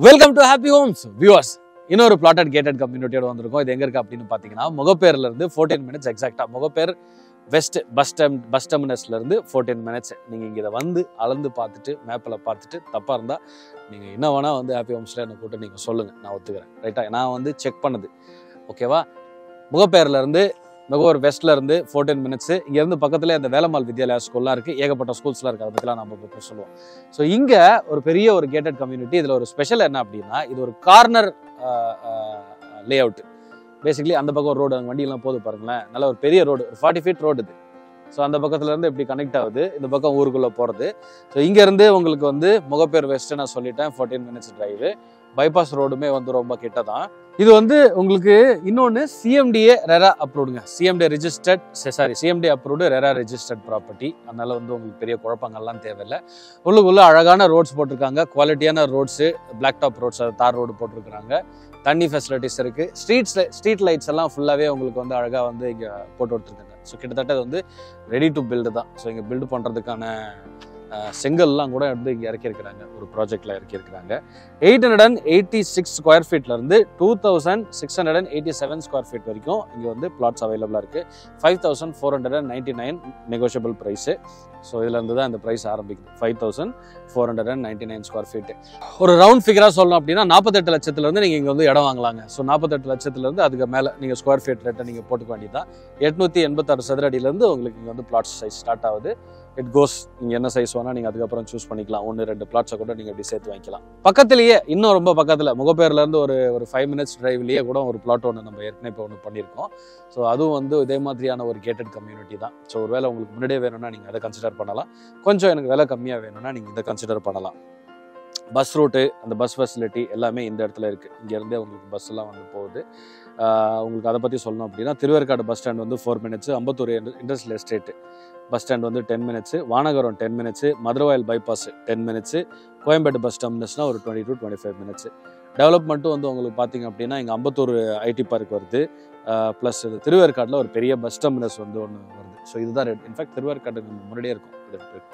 Welcome to happy homes viewers. இன்னொரு plotted gated கம்யூனிட்டியோட வந்திருக்கோம். இது எங்க இருக்கு அப்படின்னு பாத்தீங்கன்னா, முகப்பேர்ல இருந்து 14 மினிட்ஸ் எக்ஸாக்டா. முகப்பேர் வெஸ்ட் பஸ் டெர்மினஸ்ல இருந்து 14 மினிட்ஸ். நீங்க இங்க இதை வந்து அளந்து பார்த்துட்டு மேப்பில் பார்த்துட்டு தப்பா இருந்தா நீங்க என்ன வேணா வந்து ஹாப்பி ஹோம்ஸ்ல என்ன கூட்டு நீங்க சொல்லுங்க, நான் ஒத்துக்கிறேன். ரைட்டா? நான் வந்து செக் பண்ணது, ஓகேவா? முகப்பேர்ல இருந்து முகவர் வெஸ்ட்ல இருந்து 14 மினிட்ஸ். இங்க இருந்து பக்கத்துல அந்த வேலம்மாள் வித்யாலயா ஸ்கூல்லாம் இருக்கு, ஏகப்பட்ட ஸ்கூல்ஸ்லாம் இருக்கு. அதை பத்திலாம் நம்ம இப்போ சொல்லுவோம். ஸோ இங்க ஒரு பெரிய ஒரு கேட்டட் கம்யூனிட்டி. இதுல ஒரு ஸ்பெஷல் என்ன அப்படின்னா, இது ஒரு கார்னர் லே அவுட். பேசிக்கலி அந்த பக்கம் ஒரு ரோடு, அங்கே வண்டியெல்லாம் போது பாருங்களேன், நல்ல ஒரு பெரிய ரோடு, ஒரு 40 ஃபீட் ரோடு இது. ஸோ அந்த பக்கத்துல இருந்து எப்படி கனெக்ட் ஆகுது, இந்த பக்கம் ஊருக்குள்ள போறது. ஸோ இங்க இருந்து உங்களுக்கு வந்து முகப்பேர் வெஸ்ட் நான் சொல்லிட்டேன், 14 மினிட்ஸ் டிரைவு. பைபாஸ் ரோடுமே வந்து ரொம்ப கிட்ட தான். இது வந்து உங்களுக்கு இன்னொன்று சிஎம்டிஏ ரெரா அப்ரூவ்டுங்க. CMD approved RERA registered property. அதனால வந்து உங்களுக்கு பெரிய குழப்பங்கள்லாம் தேவையில்லை. உள்ளுக்குள்ள அழகான ரோட்ஸ் போட்டிருக்காங்க, குவாலிட்டியான ரோட்ஸு, பிளாக் டாப் ரோட்ஸ், தார் ரோடு போட்டிருக்கிறாங்க. தண்ணி ஃபெசிலிட்டிஸ் இருக்கு. ஸ்ட்ரீட் லைட்ஸ் எல்லாம் ஃபுல்லாகவே உங்களுக்கு வந்து அழகாக வந்து இங்கே போட்டு கொடுத்துருக்காங்க. ஸோ கிட்டத்தட்ட அது வந்து ரெடி டு பில்டு தான். ஸோ இங்கே பில்டு பண்ணுறதுக்கான செங்கல்லாம் கூட வந்து இங்கே இறக்கியிருக்கிறாங்க, ஒரு ப்ராஜெக்டில் இறக்கியிருக்கிறாங்க. 886 ஸ்கொயர் ஃபீட்லேருந்து 2687 ஸ்கொயர் ஃபீட் வரைக்கும் இங்கே வந்து பிளாட்ஸ் அவைலபிளாக இருக்குது. 5499 நெகோஷியபிள் ப்ரைஸு. ஸோ இதுலேருந்து தான் இந்த ப்ரைஸ் ஆரம்பிக்குது, 5499 ஸ்கொயர் ஃபீட்டு. ஒரு ரவுண்ட் ஃபிகராக சொல்லணும் அப்படின்னா 48 லட்சத்துலேருந்து நீங்கள் இங்கே வந்து இடம் வாங்கலாங்க. ஸோ 48 லட்சத்துலேருந்து அதுக்கு மேலே நீங்கள் ஸ்கொயர் ஃபீட் ரேட்டை நீங்கள் போட்டுக்க வேண்டியதான். 886 சதுர அடியிலேருந்து உங்களுக்கு இங்கே வந்து பிளாட்ஸ் சைஸ் ஸ்டார்ட் ஆகுது. இட் கோஸ், நீங்கள் என்ன சைஸ் வேணால் நீங்கள் அதுக்கப்புறம் சூஸ் பண்ணிக்கலாம். 1-2 பிளாட்ஸை கூட நீங்கள் இப்படி சேர்த்து வாங்கிக்கலாம். பக்கத்துலேயே, இன்னும் ரொம்ப பக்கத்தில், முகப்பேர்லேருந்து ஒரு 5 மினிட்ஸ் டிரைவ்லேயே கூட ஒரு பிளாட் ஒன்று நம்ம ஏற்கனவே இப்போ ஒன்று பண்ணியிருக்கோம். ஸோ அதுவும் வந்து இதே மாதிரியான ஒரு கேட்டட் கம்யூனிட்டி தான். ஸோ ஒரு வேளை உங்களுக்கு முன்னாடியே வேணும்னா நீங்கள் அதை கன்சிடர் பண்ணலாம். கொஞ்சம் எனக்கு விலை கம்மியாக வேணும்னா நீங்கள் இதை கன்சிடர் பண்ணலாம். பஸ் ரூட்டு, அந்த பஸ் ஃபெசிலிட்டி எல்லாமே இந்த இடத்துல இருக்குது. இங்கேருந்தே உங்களுக்கு பஸ் எல்லாம் வந்து போகுது. உங்களுக்கு அதை பற்றி சொல்லணும் அப்படின்னா, திருவேற்காடு பஸ் ஸ்டாண்ட் வந்து 4 minutes, Ambattur industrial estate bus stand வந்து 10 minutes, Vanagaram 10 minutes, Maduravoyal bypass 10 minutes, Koyambedu bus டெர்மினஸ்னால் ஒரு 20 to 25 மினிட்ஸ். டெவலப்மெண்ட்டும் வந்து உங்களுக்கு பார்த்தீங்க அப்படின்னா, இங்கே அம்பத்தூர் ஐடி பார்க் வருது, ப்ளஸ் திருவேற்காட்டில் ஒரு பெரிய பஸ் டெர்மினஸ் வந்து ஒன்று வருது. ஸோ இதுதான் இன்ஃபேக்ட் திருவேற்காடு நம்ம முன்னாடியே இருக்கும்.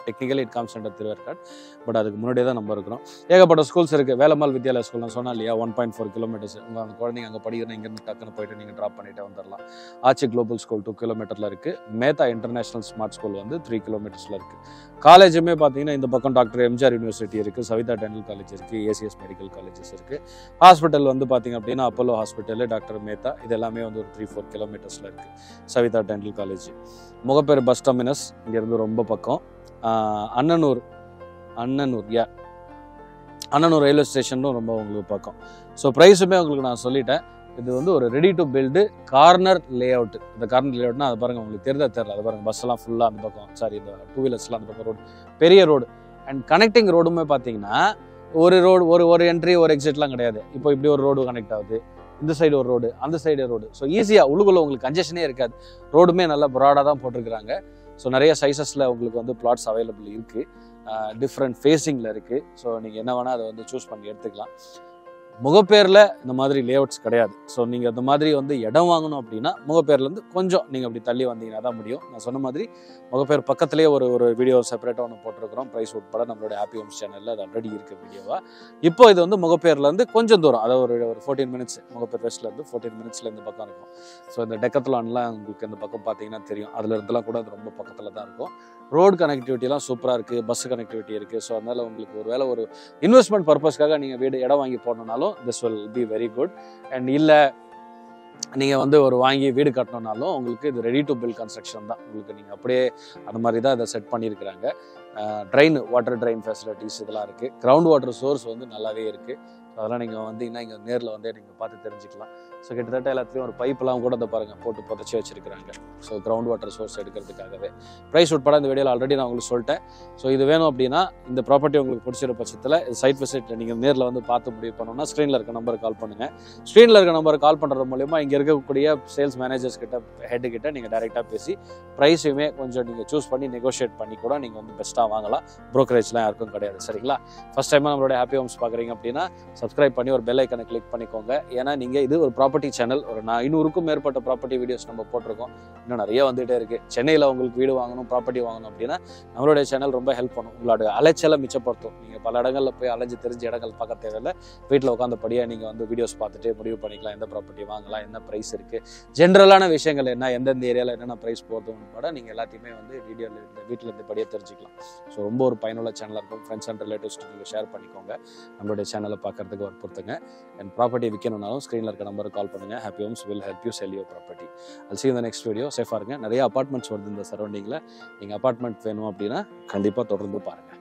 Technically it comes under Thiruverkadu, but அதுக்கு முன்னாடியே தான் நம்ம இருக்கிறோம். ஏகப்பட்ட ஸ்கூல்ஸ் இருக்குது. வேலம்மாள் வித்யாலயா ஸ்கூல் நான் சொன்னேன் இல்லையா, 1.4 கிலோமீட்டர்ஸ். உங்கள் அந்த குழந்தைங்க அங்கே படிக்கிறேன், இங்கேருந்து டக்குன்னு போயிட்டு நீங்கள் ட்ராப் பண்ணிட்டு வந்துடலாம். ஆச்சி குளோபல் ஸ்கூல் 2 கிலோமீட்டரில் இருக்குது. மேத்தா இன்டர்நேஷனல் ஸ்மார்ட் ஸ்கூல் வந்து 3 கிலோமீட்டர்ஸில் இருக்குது. காலேஜுமே பார்த்தீங்கன்னா இந்த பக்கம் டாக்டர் எம்ஜிஆர் யூனிவர்சிட்டி இருக்குது, சவிதா டென்டல் காலேஜ் இருக்குது, ஏசிஎஸ் மெடிக்கல் காலேஜஸ் இருக்குது. ஹாஸ்பிட்டல் வந்து பார்த்தீங்க அப்படின்னா அப்போலோ ஹாஸ்பிட்டல், டாக்டர் மேத்தா, இது எல்லாமே வந்து ஒரு 3-4 கிலோமீட்டர்ஸில் இருக்குது. Savitha dental college. Mugappair bus terminus இங்கேருந்து ரொம்ப பக்கம். அண்ணனூர் ரயில்வே ஸ்டேஷனும் ரொம்ப உங்களுக்கு பக்கம். ஸோ ப்ரைஸுமே உங்களுக்கு நான் சொல்லிட்டேன். இது வந்து ஒரு ready to build corner layout. இந்த கார்னர் லே அவுட்னா அது பாருங்கள், உங்களுக்கு தெரியல, அது பாருங்கள், பஸ் எல்லாம் ஃபுல்லாக அந்த பக்கம், சாரி இந்த 2 வீலர்ஸ்லாம் அந்த பக்கம் ரோடு, பெரிய ரோடு. அண்ட் கனெக்டிங் ரோடுமே பார்த்தீங்கன்னா ஒரு ரோடு, ஒரு என்ட்ரி ஒரு எக்ஸிட்லாம் கிடையாது. இப்போ இப்படி ஒரு ரோடு கனெக்ட் ஆகுது, இந்த சைடு ஒரு ரோடு, அந்த சைடு ரோடு. ஸோ ஈஸியாக உள்ளுக்குள்ள உங்களுக்கு கன்ஜெஷனே இருக்காது. ரோடுமே நல்லா ப்ராடாக தான் போட்டிருக்கிறாங்க. ஸோ நிறைய சைஸஸில் உங்களுக்கு வந்து பிளாட்ஸ் அவைலபிள் இருக்குது, டிஃப்ரெண்ட் ஃபேஸிங்கில் இருக்குது. ஸோ நீங்கள் என்ன வேணால் அதை வந்து சூஸ் பண்ணி எடுத்துக்கலாம். முகப்பேரில் இந்த மாதிரி லேஅவுட்ஸ் கிடையாது. ஸோ நீங்கள் இந்த மாதிரி வந்து இடம் வாங்கணும் அப்படின்னா முகப்பேர்லேருந்து கொஞ்சம் நீங்கள் அப்படி தள்ளி வந்தீங்கன்னா தான் முடியும். நான் சொன்ன மாதிரி முகப்பேர் பக்கத்துலேயே ஒரு வீடியோ செப்பரேட்டாக ஒன்று போட்டிருக்கிறோம், ப்ரைஸ் உட்பட நம்மளோட ஹாப்பி ஹோம்ஸ் சேனலில் அது ஆல்ரெடி இருக்குது வீடியோவாக. இப்போ இது வந்து முகப்பேர்லேருந்து கொஞ்சம் தூரம், அதாவது ஒரு 14 மினிட்ஸ், முகப்பேர் வெஸ்ட்லேருந்து 14 மினிட்ஸில் இந்த பக்கம் இருக்கும். ஸோ இந்த டெக்கத்லான்லாம் உங்களுக்கு இந்த பக்கம் பார்த்தீங்கன்னா தெரியும், அதில் இருந்தெல்லாம் கூட அது ரொம்ப பக்கத்தில் தான் இருக்கும். ரோடு கனெக்டிவிட்டிலாம் சூப்பராக இருக்குது, பஸ் கனெக்டிவிட்டி இருக்குது. ஸோ அதனால் உங்களுக்கு ஒரு வேளை ஒரு இன்வெஸ்ட்மெண்ட் பர்பஸ்க்காக நீங்கள் இடம் வாங்கி போடணுன்னாலும் this will be very good. And இல்லை நீங்கள் வந்து ஒரு வாங்கி வீடு கட்டணுன்னாலும் உங்களுக்கு இது ரெடி டு பில்ட் கன்ஸ்ட்ரக்ஷன் தான். உங்களுக்கு நீங்கள் அப்படியே அந்த மாதிரி தான் இதை செட் பண்ணியிருக்கிறாங்க. வாட்டர் ட்ரெயின் ஃபெசிலிட்டிஸ் இதெல்லாம் இருக்குது. கிரவுண்ட் வாட்டர் சோர்ஸ் வந்து நல்லாவே இருக்குது. அதெல்லாம் நீங்கள் வந்தீங்கன்னா இங்கே நேரில் வந்து நீங்கள் பார்த்து தெரிஞ்சுக்கலாம். ஸோ கிட்டத்தட்ட எல்லாத்துலேயும் ஒரு பைப்பெல்லாம் கூட அதை பாருங்கள் போட்டு புதைச்சி வச்சுருக்கிறாங்க. ஸோ கிரவுண்ட் வாட்டர் சோர்ஸ் எடுக்கிறதுக்காகவே. ப்ரைஸ் உட்பட இந்த வீடியோவில் ஆல்ரெடி நான் உங்களுக்கு சொல்லிட்டேன். ஸோ இது வேணும் அப்படின்னா, இந்த ப்ராப்பர்ட்டி உங்களுக்கு பிடிச்சிருக்க பட்சத்தில் சைட் விசிட்டில் நீங்கள் நேரில் வந்து பார்த்து முடிவு பண்ணணும்னா ஸ்க்ரீனில் இருக்க நம்பருக்கு கால் பண்ணுங்கள். ஸ்க்ரீனில் இருக்க நம்பருக்கு கால் பண்ணுறது மூலிமா இங்கே இருக்கக்கூடிய சேல்ஸ் மேனேஜர்ஸ் கிட்ட, ஹெட்டு கிட்ட நீங்கள் டைரெக்டாக பேசி ப்ரைஸுமே கொஞ்சம் நீங்கள் சூஸ் பண்ணி நெகோஷியேட் பண்ணி கூட நீங்கள் வந்து பெஸ்ட்டாக வாங்கலாம். ப்ரோக்கரேஜ்லாம் யாருக்கும் கிடையாது, சரிங்களா? ஃபஸ்ட் டைமாக நம்மளோட ஹாப்பி ஹோம்ஸ் பார்க்குறீங்க அப்படின்னா சப்ஸ்கிரைப் பண்ணி ஒரு பெல் ஐக்கனை கிளிக் பண்ணிக்கோங்க. ஏன்னா நீங்கள் இது ஒரு ப்ராப்பர்ட்டி சேனல். ஒரு 500க்கும் மேற்பட்ட ப்ராப்பர்ட்டி வீடியோஸ் நம்ம போட்டிருக்கோம். இன்னும் நிறைய வந்துகிட்டே இருக்குது. சென்னையில் உங்களுக்கு வீடு வாங்கணும், ப்ராப்பர்ட்டி வாங்கணும் அப்படின்னா நம்மளுடைய சேனல் ரொம்ப ஹெல்ப் பண்ணும். உங்களோட அலைச்சலை மிச்சப்படுத்தும். நீங்கள் பல இடங்களில் போய் அலைஞ்சு தெரிஞ்ச இடங்கள் பார்க்க தேவையில்லை. வீட்டில் உட்காந்தபடியாக நீங்கள் வந்து வீடியோஸ் பார்த்துட்டு முடிவு பண்ணிக்கலாம் எந்த ப்ராப்பர்ட்டி வாங்கலாம், என்ன ப்ரைஸ் இருக்குது, ஜென்ரலான விஷயங்கள் என்ன, எந்தெந்த ஏரியாவில் என்னென்ன ப்ரைஸ் போகிறதுன்னு கூட நீங்கள் எல்லாத்தையுமே வந்து வீட்டில் இருந்தபடியே தெரிஞ்சுக்கலாம். ஸோ ரொம்ப ஒரு பயனுள்ள சேனலாக இருக்கும். ஃப்ரெண்ட்ஸ் அண்ட் ரிலேட்டிவ்ஸ்ட்டு நீங்கள் ஷேர் பண்ணிக்கோங்க. நம்மளுடைய சேனலை பார்க்குறதுக்கு வற்புறுத்துங்க. அண்ட் ப்ராப்பர்ட்டி விற்கணும்னாலும் ஸ்க்ரீனில் இருக்க நம்பருக்கு கால் பண்ணுங்கள். Happy homes will help you sell your property. I'll see you in the next video. சேஃபாக இருங்க. நிறைய அப்பார்ட்மெண்ட்ஸ் வருது இந்த சரௌண்டிங்கில். நீங்கள் அப்பார்ட்மெண்ட் வேணும் அப்படின்னா கண்டிப்பாக தொடர்ந்து பாருங்கள்.